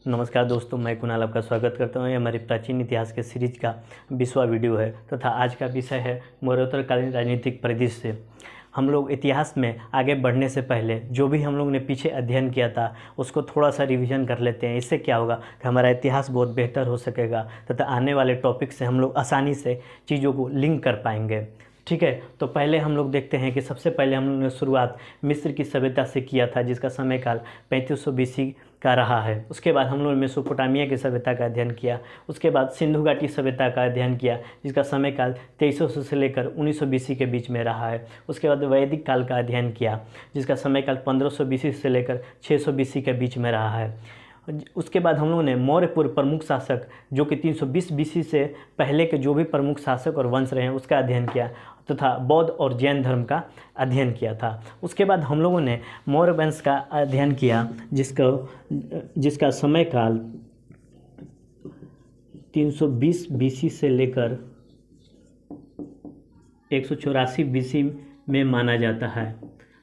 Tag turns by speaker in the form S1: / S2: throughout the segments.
S1: नमस्कार दोस्तों, मैं कुणाल आपका स्वागत करता हूँ। ये हमारे प्राचीन इतिहास के सीरीज का 20वां वीडियो है तथा आज का विषय है मरणोत्तरकालीन राजनीतिक परिदृश्य। हम लोग इतिहास में आगे बढ़ने से पहले जो भी हम लोग ने पीछे अध्ययन किया था उसको थोड़ा सा रिवीजन कर लेते हैं। इससे क्या होगा कि हमारा इतिहास बहुत बेहतर हो सकेगा तथा आने वाले टॉपिक से हम लोग आसानी से चीज़ों को लिंक कर पाएंगे। ठीक है, तो पहले हम लोग देखते हैं कि सबसे पहले हम लोग ने शुरुआत मिस्र की सभ्यता से किया था, जिसका समय काल 3500 BC का रहा है। उसके बाद हम लोग ने मेसोपोटामिया की सभ्यता का अध्ययन किया। उसके बाद सिंधु घाटी सभ्यता का अध्ययन किया, जिसका समय काल 2300 से लेकर 1900 BC के बीच में रहा है। उसके बाद वैदिक काल का अध्ययन किया, जिसका समय काल 1500 BC से लेकर 600 BC के बीच में रहा है। उसके बाद हम लोगों ने मौर्य पूर्व प्रमुख शासक जो कि 320 BC से पहले के जो भी प्रमुख शासक और वंश रहे हैं उसका अध्ययन किया तथा बौद्ध और जैन धर्म का अध्ययन किया था। उसके बाद हम लोगों ने मौर्य वंश का अध्ययन किया, जिसका समय काल 320 BC से लेकर 184 BC में माना जाता है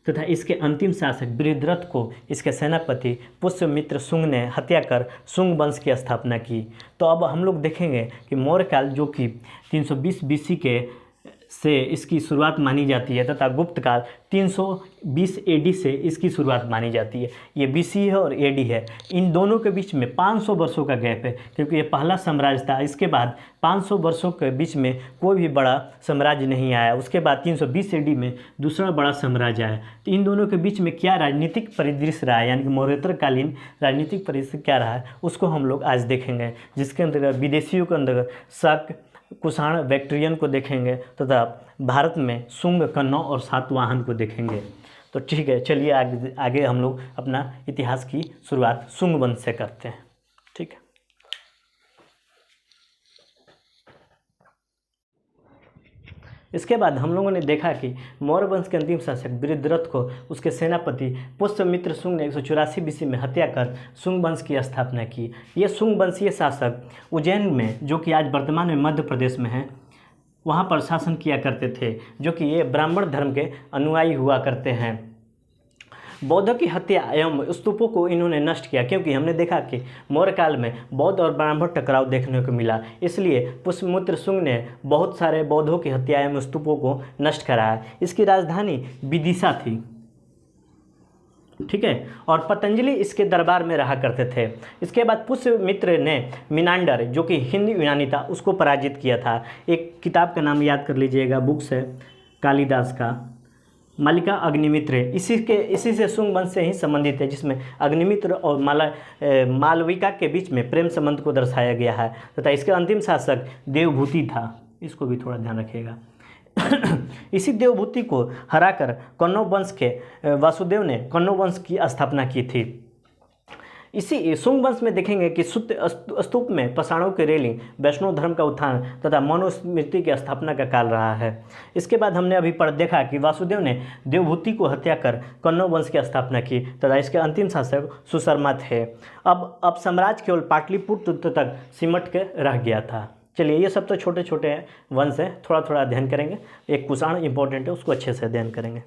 S1: तथा इसके अंतिम शासक बृहद्रथ को इसके सेनापति पुष्यमित्र शुंग ने हत्या कर शुंग वंश की स्थापना की। तो अब हम लोग देखेंगे कि मौर्य काल जो कि 320 BC के से इसकी शुरुआत मानी जाती है तथा गुप्त काल 320 AD से इसकी शुरुआत मानी जाती है। ये BC है और AD है। इन दोनों के बीच में 500 वर्षों का गैप है, क्योंकि ये पहला साम्राज्य था। इसके बाद 500 वर्षों के बीच में कोई भी बड़ा साम्राज्य नहीं आया। उसके बाद 320 AD में दूसरा बड़ा साम्राज्य आया। तो इन दोनों के बीच में क्या राजनीतिक परिदृश्य रहा है, यानी कि मौर्योत्तरकालीन राजनीतिक परिदृश्य क्या रहा है, उसको हम लोग आज देखेंगे, जिसके अंतर्गत विदेशियों के अंतर्गत शक, कुषाण, बैक्ट्रियन को देखेंगे तथा भारत में शुंग, कन्नौ और सातवाहन को देखेंगे। तो ठीक है, चलिए आगे हम लोग अपना इतिहास की शुरुआत शुंग वंश से करते हैं। ठीक है, इसके बाद हम लोगों ने देखा कि मौर्य वंश के अंतिम शासक बृहद्रथ को उसके सेनापति पुष्यमित्र शुंग ने 184 BC में हत्या कर शुंग वंश की स्थापना की। ये शुंग वंशीय शासक उज्जैन में, जो कि आज वर्तमान में मध्य प्रदेश में है, वहाँ पर शासन किया करते थे, जो कि ये ब्राह्मण धर्म के अनुयायी हुआ करते हैं। बौद्धों की हत्या एवं स्तूपों को इन्होंने नष्ट किया, क्योंकि हमने देखा कि मौर्य काल में बौद्ध और ब्राह्मण टकराव देखने को मिला। इसलिए पुष्यमित्र शुंग ने बहुत सारे बौद्धों की हत्या एवं स्तूपों को नष्ट कराया। इसकी राजधानी विदिशा थी। ठीक है, और पतंजलि इसके दरबार में रहा करते थे। इसके बाद पुष्यमित्र ने मिनांडर, जो कि हिंदी यूनानी था, उसको पराजित किया था। एक किताब का नाम याद कर लीजिएगा, बुक्स है कालिदास का, मालिका अग्निमित्र। इसी से शुंग वंश से ही संबंधित है, जिसमें अग्निमित्र और मालविका के बीच में प्रेम संबंध को दर्शाया गया है तथा इसके अंतिम शासक देवभूति था। इसको भी थोड़ा ध्यान रखिएगा। इसी देवभूति को हराकर कन्नौ वंश के वासुदेव ने कन्नौ वंश की स्थापना की थी। इसी शुंग वंश में देखेंगे कि स्तूप में पाषाणों की रेलिंग, वैष्णव धर्म का उत्थान तथा मनुस्मृति की स्थापना का काल रहा है। इसके बाद हमने अभी देखा कि वासुदेव ने देवभूति को हत्या कर कन्नौ वंश की स्थापना की तथा इसके अंतिम शासक सुशर्मा थे। अब साम्राज्य केवल पाटलिपुत्र तक सिमट के रह गया था। चलिए, ये सब तो छोटे छोटे वंश हैं, थोड़ा थोड़ा अध्ययन करेंगे। एक कुषाण इंपॉर्टेंट है, उसको अच्छे से अध्ययन करेंगे।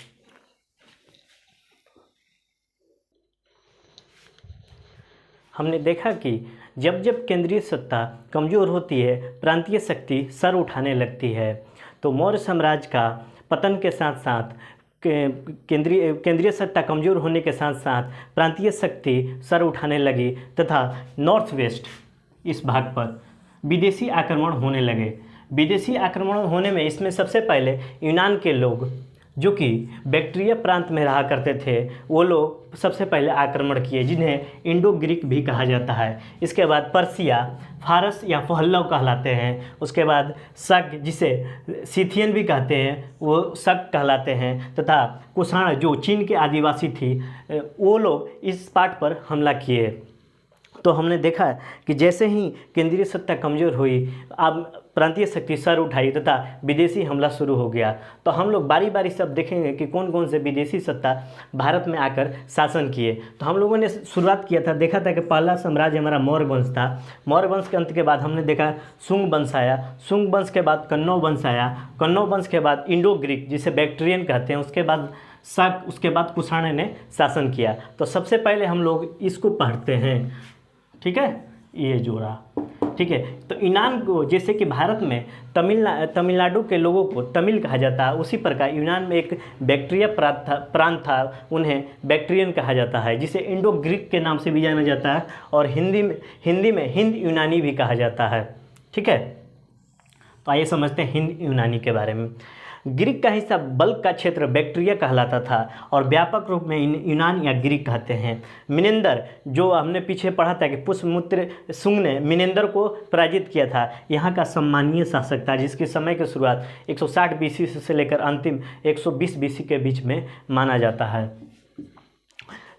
S1: हमने देखा कि जब जब केंद्रीय सत्ता कमज़ोर होती है, प्रांतीय शक्ति सर उठाने लगती है। तो मौर्य साम्राज्य का पतन के साथ साथ केंद्रीय सत्ता कमज़ोर होने के साथ साथ प्रांतीय शक्ति सर उठाने लगी तथा नॉर्थ वेस्ट इस भाग पर विदेशी आक्रमण होने लगे। विदेशी आक्रमण होने में इसमें सबसे पहले यूनान के लोग, जो कि बैक्ट्रिया प्रांत में रहा करते थे, वो लोग सबसे पहले आक्रमण किए, जिन्हें इंडो ग्रीक भी कहा जाता है। इसके बाद पर्सिया, फारस या पहल्लव कहलाते हैं। उसके बाद शक, जिसे सिथियन भी कहते हैं, वो शक कहलाते हैं तथा कुषाण, जो चीन के आदिवासी थी, वो लोग इस पार्ट पर हमला किए। तो हमने देखा कि जैसे ही केंद्रीय सत्ता कमज़ोर हुई, अब प्रांतीय शक्ति सर उठाई तथा विदेशी हमला शुरू हो गया। तो हम लोग बारी बारी सब देखेंगे कि कौन कौन से विदेशी सत्ता भारत में आकर शासन किए। तो हम लोगों ने शुरुआत किया था, देखा था कि पहला साम्राज्य हमारा मौर्य वंश था। मौर्य वंश के अंत के बाद हमने देखा शुंग वंश आया। शुंग वंश के बाद कन्नौ वंश आया। कन्नौ वंश के बाद इंडो ग्रीक, जिसे बैक्ट्रियन कहते हैं, उसके बाद शक, उसके बाद कुषाण ने शासन किया। तो सबसे पहले हम लोग इसको पढ़ते हैं, ठीक है, ये जोड़ा। ठीक है, तो यूनान को जैसे कि भारत में तमिलनाडु के लोगों को तमिल कहा जाता है, उसी प्रकार यूनान में एक बैक्ट्रिया प्रांत था, उन्हें बैक्ट्रियन कहा जाता है, जिसे इंडो ग्रीक के नाम से भी जाना जाता है, और हिंदी में हिंद यूनानी भी कहा जाता है। ठीक है, तो आइए समझते हैं हिंद यूनानी के बारे में। ग्रीक का हिस्सा बल्क का क्षेत्र बैक्ट्रिया कहलाता था और व्यापक रूप में यूनान या ग्रीक कहते हैं। मिनेंदर, जो हमने पीछे पढ़ा था कि पुष्यमित्र शुंग ने मिनेंदर को पराजित किया था, यहाँ का सम्मानीय शासक था, जिसके समय की शुरुआत 160 बीसी से लेकर अंतिम 120 बीसी के बीच में माना जाता है।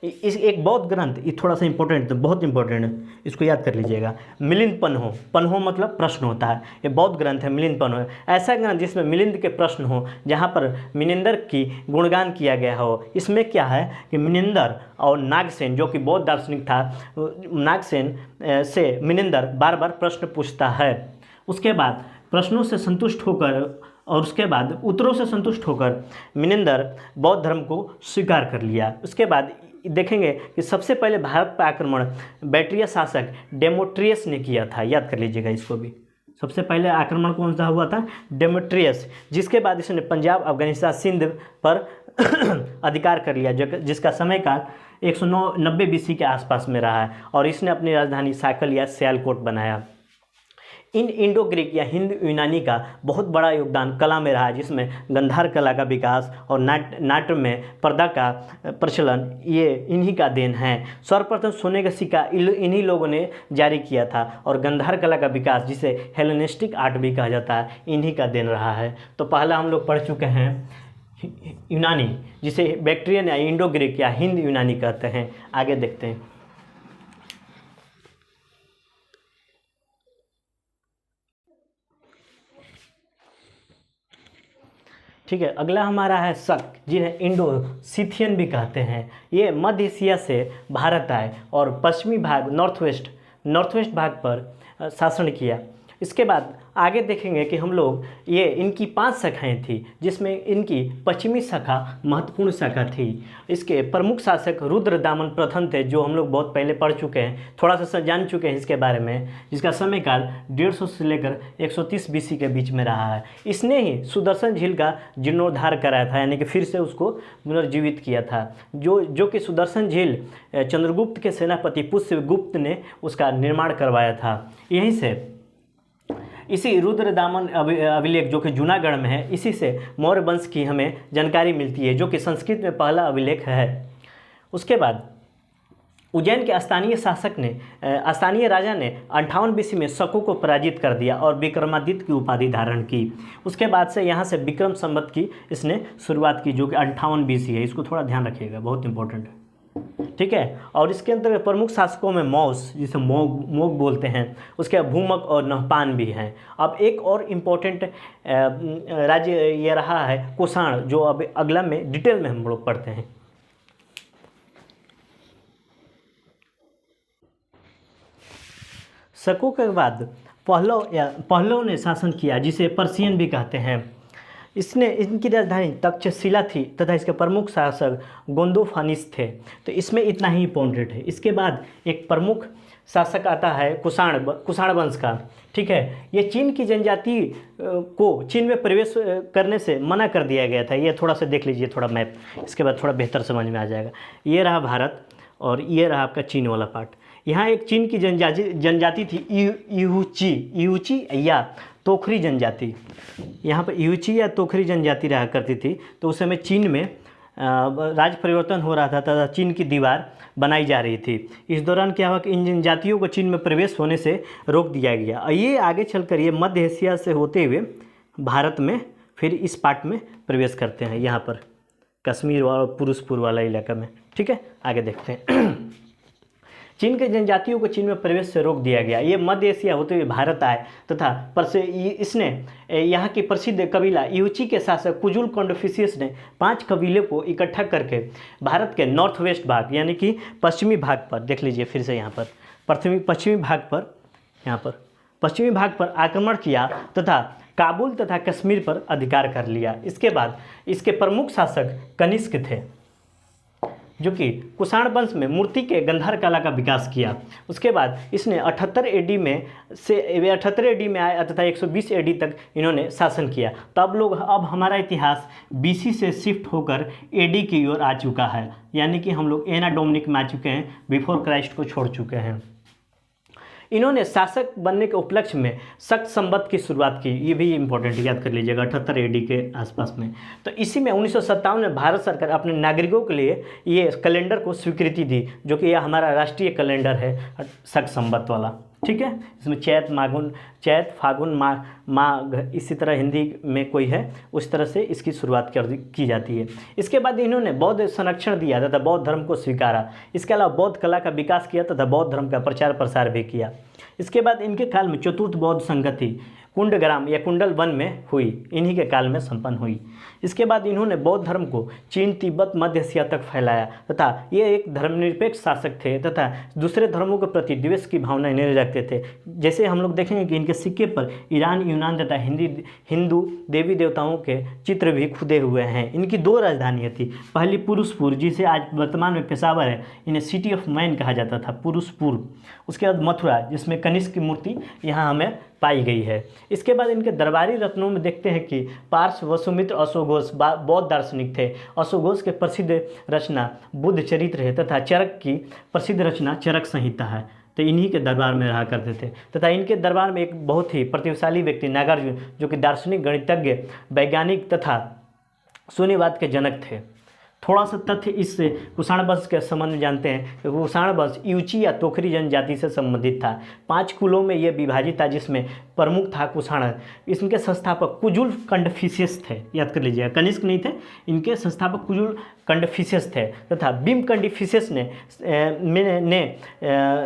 S1: इस एक बौद्ध ग्रंथ, ये थोड़ा सा इंपॉर्टेंट, बहुत इंपॉर्टेंट है, इसको याद कर लीजिएगा। मिलिंद पन्हो, पन्हो मतलब प्रश्न होता है, ये बौद्ध ग्रंथ है मिलिंद पन्हो, ऐसा ग्रंथ जिसमें मिलिंद के प्रश्न हो, जहाँ पर मिनेंदर की गुणगान किया गया हो। इसमें क्या है कि मिनेंदर और नागसेन, जो कि बौद्ध दार्शनिक था, नागसेन से मिनेंदर बार बार प्रश्न पूछता है। उसके बाद प्रश्नों से संतुष्ट होकर और उसके बाद उत्तरों से संतुष्ट होकर मिनेंदर बौद्ध धर्म को स्वीकार कर लिया। उसके बाद देखेंगे कि सबसे पहले भारत पर आक्रमण बैक्ट्रिया शासक डेमोट्रियस ने किया था, याद कर लीजिएगा इसको भी। सबसे पहले आक्रमण कौन सा हुआ था? डेमोट्रियस, जिसके बाद इसने पंजाब, अफगानिस्तान, सिंध पर अधिकार कर लिया, जिसका समय काल 190 बीसी के आसपास में रहा है, और इसने अपनी राजधानी साकल या सियालकोट बनाया। इन इंडो ग्रीक या हिंद यूनानी का बहुत बड़ा योगदान कला में रहा, जिसमें गंधार कला का विकास और नाट्य में पर्दा का प्रचलन, ये इन्हीं का देन है। सर्वप्रथम सोने का सिक्का इन्हीं लोगों ने जारी किया था, और गंधार कला का विकास, जिसे हेलेनिस्टिक आर्ट भी कहा जाता है, इन्हीं का देन रहा है। तो पहला हम लोग पढ़ चुके हैं यूनानी, जिसे बैक्ट्रियन या इंडो ग्रीक या हिंद यूनानी कहते हैं। आगे देखते हैं। ठीक है, अगला हमारा है शक, जिन्हें इंडो सिथियन भी कहते हैं। ये मध्य एशिया से भारत आए और पश्चिमी भाग नॉर्थ वेस्ट भाग पर शासन किया। इसके बाद आगे देखेंगे कि हम लोग ये इनकी 5 शाखाएँ थी, जिसमें इनकी पश्चिमी शाखा महत्वपूर्ण शाखा थी। इसके प्रमुख शासक रुद्रदामन प्रथम थे, जो हम लोग बहुत पहले पढ़ चुके हैं, थोड़ा सा जान चुके हैं इसके बारे में, जिसका समय काल 150 से लेकर 130 बीसी के बीच में रहा है। इसने ही सुदर्शन झील का जीर्णोद्धार कराया था, यानी कि फिर से उसको पुनर्जीवित किया था, जो कि सुदर्शन झील चंद्रगुप्त के सेनापति पुष्यगुप्त ने उसका निर्माण करवाया था। यहीं से इसी रुद्रदामन अभिलेख, जो कि जूनागढ़ में है, इसी से मौर्य वंश की हमें जानकारी मिलती है, जो कि संस्कृत में पहला अभिलेख है। उसके बाद उज्जैन के स्थानीय राजा ने 58 बीसी में शकों को पराजित कर दिया और विक्रमादित्य की उपाधि धारण की। उसके बाद से यहाँ से विक्रम संवत की इसने शुरुआत की, जो कि 58 बीसी है। इसको थोड़ा ध्यान रखिएगा, बहुत इंपॉर्टेंट है। ठीक है, और इसके अंतर्गत प्रमुख शासकों में मौस, जिसे मोग बोलते हैं, उसके भूमक और नहपान भी हैं। अब एक और इम्पोर्टेंट राज्य ये रहा है कुषाण, जो अब अगला में डिटेल में हम लोग पढ़ते हैं। शकों के बाद पहलव ने शासन किया, जिसे पर्शियन भी कहते हैं। इनकी राजधानी तक्षशिला थी तथा इसके प्रमुख शासक गोंदोफानिस थे। तो इसमें इतना ही इम्पोर्टेंट है। इसके बाद एक प्रमुख शासक आता है कुषाण वंश का। ठीक है, ये चीन की जनजाति को चीन में प्रवेश करने से मना कर दिया गया था। ये थोड़ा सा देख लीजिए, थोड़ा मैप, इसके बाद थोड़ा बेहतर समझ में आ जाएगा। ये रहा भारत और ये रहा आपका चीन वाला पार्ट। यहाँ एक चीन की जनजाति थी यूची या तोखरी जनजाति। यहाँ पर यूची या तोखरी जनजाति रहा करती थी। तो उस समय चीन में राज परिवर्तन हो रहा था तथा चीन की दीवार बनाई जा रही थी। इस दौरान क्या हुआ कि इन जनजातियों को चीन में प्रवेश होने से रोक दिया गया। और ये आगे चलकर ये मध्य एशिया से होते हुए भारत में फिर इस पार्ट में प्रवेश करते हैं, यहाँ पर कश्मीर और पुरुषपुर वाला इलाका में। ठीक है, आगे देखते हैं। चीन के जनजातियों को चीन में प्रवेश से रोक दिया गया। ये मध्य एशिया होते हुए भारत आए तथा इसने यहाँ की प्रसिद्ध कबीला यूची के शासक कुजुल कॉन्डोफिशियस ने 5 कबीले को इकट्ठा करके भारत के नॉर्थ वेस्ट भाग, यानी कि पश्चिमी भाग पर, देख लीजिए फिर से यहाँ पर पश्चिमी भाग पर आक्रमण किया तथा काबुल तथा कश्मीर पर अधिकार कर लिया। इसके बाद इसके प्रमुख शासक कनिष्क थे। जो कि कुषाण वंश में मूर्ति के गंधार कला का विकास किया। उसके बाद इसने 78 एडी में से 78 एडी में आए तथा 120 एडी तक इन्होंने शासन किया। तो अब हमारा इतिहास बीसी से शिफ्ट होकर एडी की ओर आ चुका है, यानी कि हम लोग एना डोमिनिक में आ चुके हैं, बिफोर क्राइस्ट को छोड़ चुके हैं। इन्होंने शासक बनने के उपलक्ष्य में शक संवत की शुरुआत की, ये भी इंपॉर्टेंट याद कर लीजिएगा, 78 एडी के आसपास में। तो इसी में 1957 में भारत सरकार अपने नागरिकों के लिए ये कैलेंडर को स्वीकृति दी, जो कि यह हमारा राष्ट्रीय कैलेंडर है शक संवत वाला। ठीक है, इसमें चैत फागुन माघ इसी तरह हिंदी में कोई है, उस तरह से इसकी शुरुआत की जाती है। इसके बाद इन्होंने बौद्ध संरक्षण दिया तथा बौद्ध धर्म को स्वीकारा। इसके अलावा बौद्ध कला का विकास किया तथा बौद्ध धर्म का प्रचार प्रसार भी किया। इसके बाद इनके काल में चतुर्थ बौद्ध संगति कुंडग्राम या कुंडल वन में हुई, इन्हीं के काल में संपन्न हुई। इसके बाद इन्होंने बौद्ध धर्म को चीन, तिब्बत, मध्य एशिया तक फैलाया तथा ये एक धर्मनिरपेक्ष शासक थे तथा दूसरे धर्मों के प्रति द्वेष की भावना नहीं रखते थे। जैसे हम लोग देखेंगे कि इनके सिक्के पर ईरान, यूनान तथा हिंदू देवी देवताओं के चित्र भी खुदे हुए हैं। इनकी 2 राजधानियाँ थी, पहली पुरुषपुर, जिसे आज वर्तमान में पेशावर है, इन्हें सिटी ऑफ मैन कहा जाता था, पुरुषपुर। उसके बाद मथुरा, जिसमें कनिष्क की मूर्ति यहाँ हमें पाई गई है। इसके बाद इनके दरबारी रत्नों में देखते हैं कि पार्श, वसुमित्र, अशोघोष बौद्ध दार्शनिक थे। अशोघोष के प्रसिद्ध रचना बुद्ध चरित्र है तथा चरक की प्रसिद्ध रचना चरक संहिता है। तो इन्हीं के दरबार में रहा करते थे तथा इनके दरबार में एक बहुत ही प्रतिभाशाली व्यक्ति नागार्जुन, जो कि दार्शनिक, गणितज्ञ, वैज्ञानिक तथा शून्यवाद के जनक थे। थोड़ा सा तथ्य इस कुषाण वंश के संबंध में जानते हैं कि कुषाण वंश यूची या तोखरी जनजाति से संबंधित था। 5 कुलों में यह विभाजित था, जिसमें प्रमुख था कुषाण। इसके संस्थापक कुजुल कंडफिशियस थे, याद कर लीजिएगा, कनिष्क नहीं थे। इनके संस्थापक कुजुल कंडफिशियस थे तथा भीम कंडफिशियस ने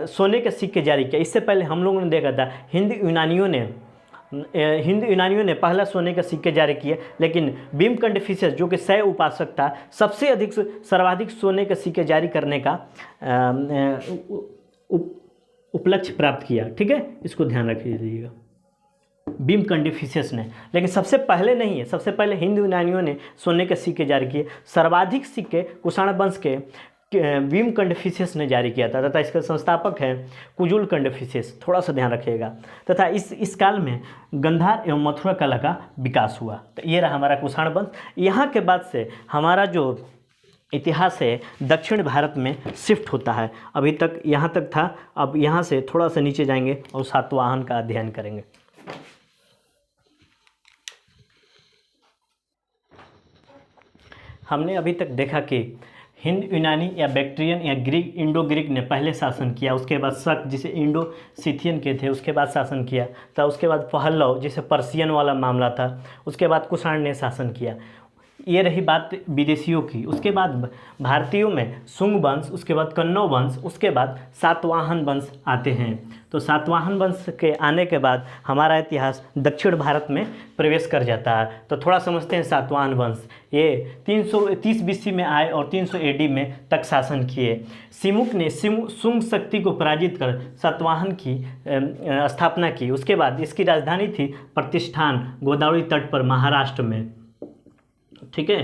S1: सोने के सिक्के जारी किया। इससे पहले हम लोगों ने देखा था हिंद यूनानियों ने पहला सोने के सिक्के जारी किए, लेकिन भीम कंडफिशियस, जो कि शैव उपासक था, सर्वाधिक सोने के सिक्के जारी करने का उपलक्ष्य प्राप्त किया। ठीक है, इसको ध्यान रखिएगा, भीम कंडफिशियस ने। लेकिन सबसे पहले नहीं है, सबसे पहले हिंद यूनानियों ने सोने के सिक्के जारी किए। सर्वाधिक सिक्के कुषाण वंश के भीम कंडफिशियस ने जारी किया था तथा इसके संस्थापक हैं कुजुल कंडफिशियस, थोड़ा सा ध्यान रखिएगा। तथा इस काल में गंधार एवं मथुरा कला का विकास हुआ। तो ये रहा हमारा कुषाण वंश। यहाँ के बाद से हमारा जो इतिहास है दक्षिण भारत में शिफ्ट होता है। अभी तक यहाँ तक था, अब यहाँ से थोड़ा सा नीचे जाएंगे और सातवाहन का अध्ययन करेंगे। हमने अभी तक देखा कि हिंद यूनानी या बैक्ट्रियन या ग्रीक, इंडो ग्रीक ने पहले शासन किया। उसके बाद शक, जिसे इंडो सिथियन के थे, उसके बाद शासन किया था। उसके बाद पहलव, जिसे पर्शियन वाला मामला था, उसके बाद कुषाण ने शासन किया। ये रही बात विदेशियों की। उसके बाद भारतीयों में शुंग वंश, उसके बाद कन्नौ वंश, उसके बाद सातवाहन वंश आते हैं। तो सातवाहन वंश के आने के बाद हमारा इतिहास दक्षिण भारत में प्रवेश कर जाता है। तो थोड़ा समझते हैं सातवाहन वंश। ये 330 बीसी में आए और 300 एडी में तक शासन किए। सिमुक ने शुंग शक्ति को पराजित कर सातवाहन की स्थापना की। उसके बाद इसकी राजधानी थी प्रतिष्ठान, गोदावरी तट पर, महाराष्ट्र में। ठीक है,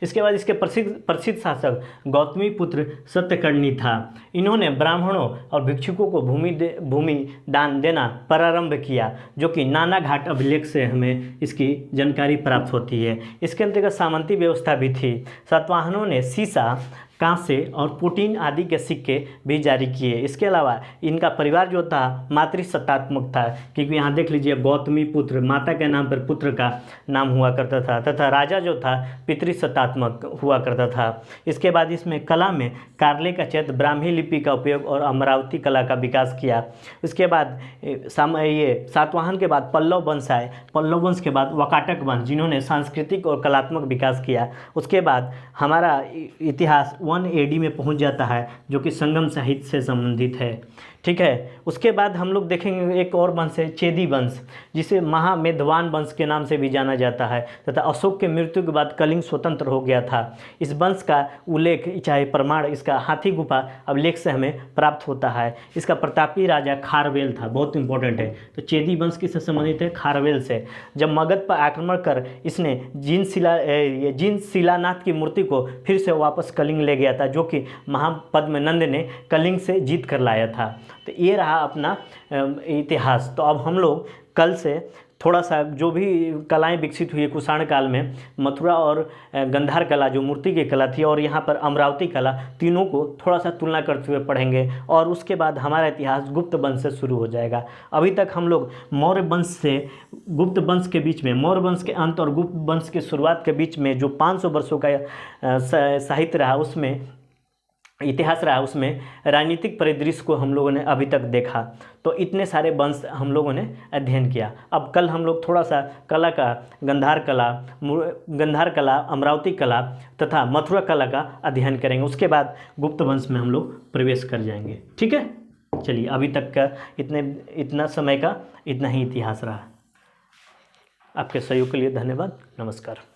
S1: इसके बाद इसके प्रसिद्ध शासक गौतमी पुत्र सत्यकर्णी था। इन्होंने ब्राह्मणों और भिक्षुकों को भूमि दान देना प्रारंभ किया, जो कि नाना घाट अभिलेख से हमें इसकी जानकारी प्राप्त होती है। इसके अंतर्गत सामंती व्यवस्था भी थी। सातवाहनों ने सीसा, कांसे और पुटीन आदि के सिक्के भी जारी किए। इसके अलावा इनका परिवार जो था मातृसत्तात्मक था, क्योंकि यहाँ देख लीजिए गौतमी पुत्र, माता के नाम पर पुत्र का नाम हुआ करता था, तथा राजा जो था पितृसत्तात्मक हुआ करता था। इसके बाद इसमें कला में कारले का चैत्य, ब्राह्मी लिपि का उपयोग और अमरावती कला का विकास किया। उसके बाद ये सातवाहन के बाद पल्लव वंश आए। पल्लव वंश के बाद वाकाटक वंश, जिन्होंने सांस्कृतिक और कलात्मक विकास किया। उसके बाद हमारा इतिहास 1 एडी में पहुंच जाता है, जो कि संगम साहित्य से संबंधित है। ठीक है, उसके बाद हम लोग देखेंगे एक और वंश है चेदी वंश, जिसे महामेधवान वंश के नाम से भी जाना जाता है, तथा अशोक के मृत्यु के बाद कलिंग स्वतंत्र हो गया था। इस वंश का उल्लेख, चाहे प्रमाण, इसका हाथी गुफा अभिलेख से हमें प्राप्त होता है। इसका प्रतापी राजा खारवेल था, बहुत इंपॉर्टेंट है। तो चेदी वंश किससे संबंधित है? खारवेल से। जब मगध पर आक्रमण कर इसने जीन शिलानाथ की मूर्ति को फिर से वापस कलिंग ले गया था, जो कि महापद्मनंद ने कलिंग से जीत कर लाया था। तो ये रहा अपना इतिहास। तो अब हम लोग कल से थोड़ा सा जो भी कलाएं विकसित हुई है कुषाण काल में, मथुरा और गंधार कला जो मूर्ति की कला थी, और यहाँ पर अमरावती कला, तीनों को थोड़ा सा तुलना करते हुए पढ़ेंगे। और उसके बाद हमारा इतिहास गुप्त वंश से शुरू हो जाएगा। अभी तक हम लोग मौर्य वंश से गुप्त वंश के बीच में, मौर्य वंश के अंत और गुप्त वंश की शुरुआत के बीच में जो 500 वर्षों का साहित्य रहा, उसमें इतिहास रहा, उसमें राजनीतिक परिदृश्य को हम लोगों ने अभी तक देखा। तो इतने सारे वंश हम लोगों ने अध्ययन किया। अब कल हम लोग थोड़ा सा कला का गंधार कला, अमरावती कला तथा मथुरा कला का अध्ययन करेंगे। उसके बाद गुप्त वंश में हम लोग प्रवेश कर जाएंगे। ठीक है, चलिए अभी तक का इतना समय का इतना ही इतिहास रहा। आपके सहयोग के लिए धन्यवाद। नमस्कार।